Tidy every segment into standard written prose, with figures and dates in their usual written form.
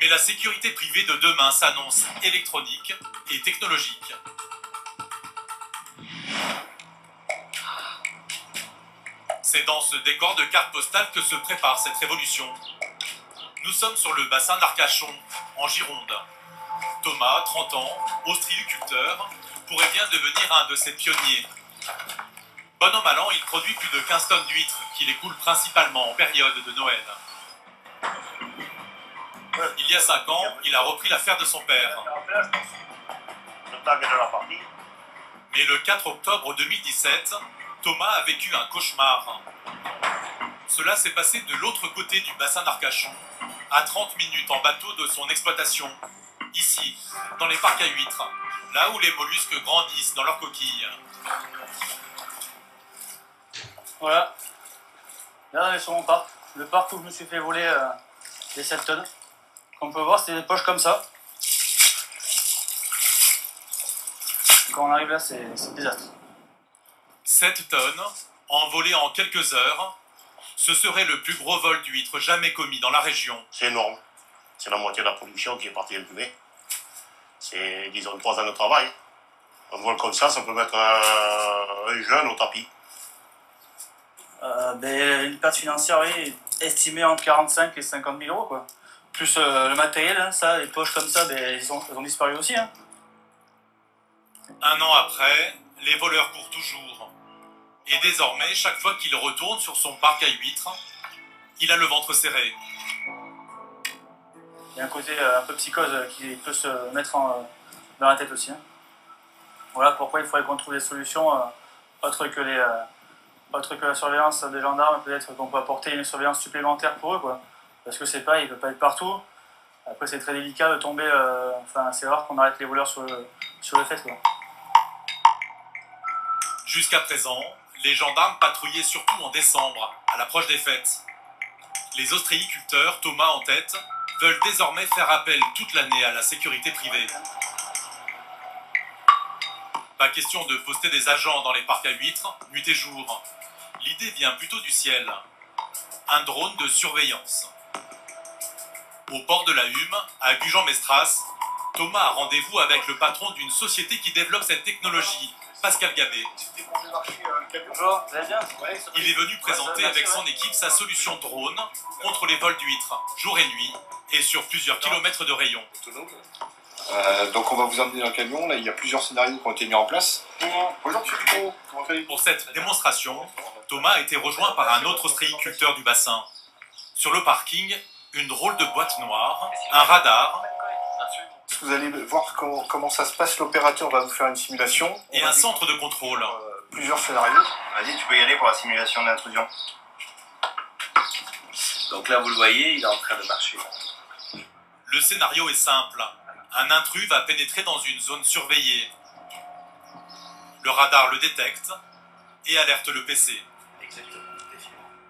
Mais la sécurité privée de demain s'annonce électronique et technologique. C'est dans ce décor de carte postale que se prépare cette révolution. Nous sommes sur le bassin d'Arcachon, en Gironde. Thomas, 30 ans, ostréiculteur, pourrait bien devenir un de ces pionniers. Bon an mal an, il produit plus de 15 tonnes d'huîtres qu'il écoule principalement en période de Noël. Il y a 5 ans, il a repris l'affaire de son père. Mais le 4 octobre 2017, Thomas a vécu un cauchemar. Cela s'est passé de l'autre côté du bassin d'Arcachon, à 30 minutes en bateau de son exploitation, ici, dans les parcs à huîtres, là où les mollusques grandissent dans leurs coquilles. Voilà, là on est sur mon parc, le parc où je me suis fait voler les 7 tonnes. Comme on peut voir, c'est des poches comme ça. Quand on arrive là, c'est désastre. 7 tonnes, envolées en quelques heures, ce serait le plus gros vol d'huîtres jamais commis dans la région. C'est énorme. C'est la moitié de la production qui est partie imprimée. C'est, disons, 3 ans de travail. Un vol comme ça peut mettre un jeune au tapis. Une perte financière, oui, estimée entre 45 et 50 000 euros, quoi. Plus le matériel, hein, ça, les poches comme ça, elles ont disparu aussi. Hein. Un an après, les voleurs courent toujours. Et désormais, chaque fois qu'il retourne sur son parc à huîtres, il a le ventre serré. Il y a un côté un peu psychose qui peut se mettre dans la tête aussi. Hein. Voilà pourquoi il faudrait qu'on trouve des solutions autres que la surveillance des gendarmes. Peut-être qu'on peut apporter une surveillance supplémentaire pour eux, quoi. Parce que c'est pas, il ne peut pas être partout. Après, c'est très délicat de tomber. C'est rare qu'on arrête les voleurs sur le fait, quoi. Jusqu'à présent, les gendarmes patrouillaient surtout en décembre, à l'approche des fêtes. Les ostréiculteurs, Thomas en tête, veulent désormais faire appel toute l'année à la sécurité privée. Pas question de poster des agents dans les parcs à huîtres, nuit et jour. L'idée vient plutôt du ciel. Un drone de surveillance. Au port de la Hume, à Gujan-Mestras, Thomas a rendez-vous avec le patron d'une société qui développe cette technologie, Pascal Gabé. Bonjour, vous allez bien? Il est venu présenter avec son équipe sa solution drone contre les vols d'huîtres, jour et nuit, et sur plusieurs kilomètres de rayon. Donc on va vous emmener dans le camion, là il y a plusieurs scénarios qui ont été mis en place. Bonjour monsieur Dupont, comment allez-vous? Pour cette démonstration, Thomas a été rejoint par un autre ostréiculteur du bassin. Sur le parking, une drôle de boîte noire, un radar Vous allez voir comment ça se passe, l'opérateur va vous faire une simulation. et un centre de contrôle. Plusieurs scénarios. Vas-y, tu peux y aller pour la simulation d'intrusion. Donc là, vous le voyez, il est en train de marcher. Le scénario est simple. Un intrus va pénétrer dans une zone surveillée. Le radar le détecte et alerte le PC. Exactement.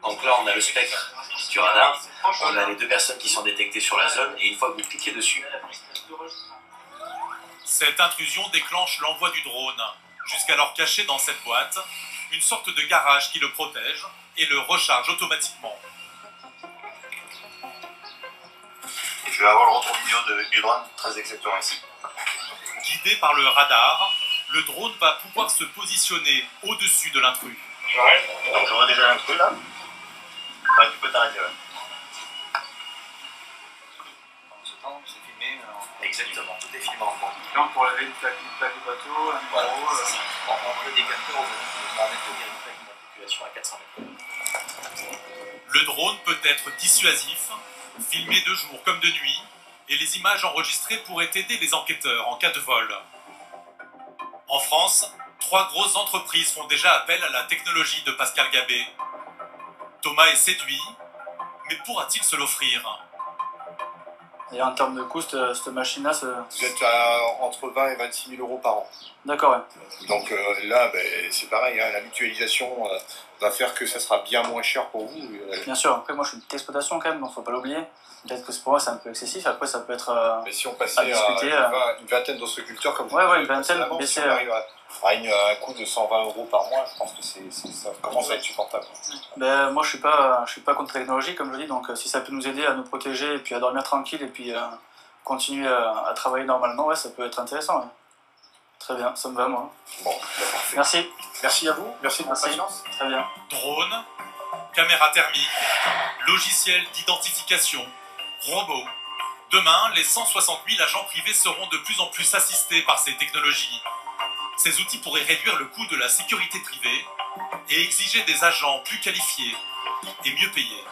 Donc là, on a le spectre du radar, on a les 2 personnes qui sont détectées sur la zone, et une fois que vous cliquez dessus, Cette intrusion déclenche l'envoi du drone, jusqu'alors caché dans cette boîte, une sorte de garage qui le protège et le recharge automatiquement. et tu vas avoir le retour vidéo du drone très exactement ici. Guidé par le radar, le drone va pouvoir se positionner au-dessus de l'intrus. Donc je vois déjà l'intrus là. Ouais, tu peux t'arrêter là. En ce temps, c'est filmé. Exactement, tout est filmé en compte. Donc pour lever une plaque du bateau, un Voilà, numéro, c'est ça. On met des capteurs aujourd'hui qui nous permettent de lire une plaque d'immatriculation à 400 mètres. Le drone peut être dissuasif, filmé de jour comme de nuit, et les images enregistrées pourraient aider les enquêteurs en cas de vol. En France, 3 grosses entreprises font déjà appel à la technologie de Pascal Gabé. Thomas est séduit, mais pourra-t-il se l'offrir? Et en termes de coût, cette machine-là, Vous êtes à entre 20 et 26 000 euros par an. d'accord, ouais. Donc là, c'est pareil, hein, la mutualisation va faire que ça sera bien moins cher pour vous. Bien sûr, après moi je suis une petite exploitation quand même, donc faut pas l'oublier. Peut-être que pour moi c'est un peu excessif, après ça peut être... Mais si on passait à discuter, une vingtaine d'ostréiculteurs comme vous Ouais, l'avez une vingtaine, précédemment, baisser, si on arrive À un coût de 120 € par mois, je pense que ça commence à être supportable. Ben, moi, je suis pas contre la technologie, comme je dis, donc si ça peut nous aider à nous protéger et puis à dormir tranquille et puis continuer à travailler normalement, ouais, ça peut être intéressant. Ouais. Très bien, ça me va, moi. Bon, bah, parfait. Merci. Merci à vous, merci de votre Merci. patience. Très bien. Drone, caméra thermique, logiciel d'identification, robots. Demain, les 160 000 agents privés seront de plus en plus assistés par ces technologies. Ces outils pourraient réduire le coût de la sécurité privée et exiger des agents plus qualifiés et mieux payés.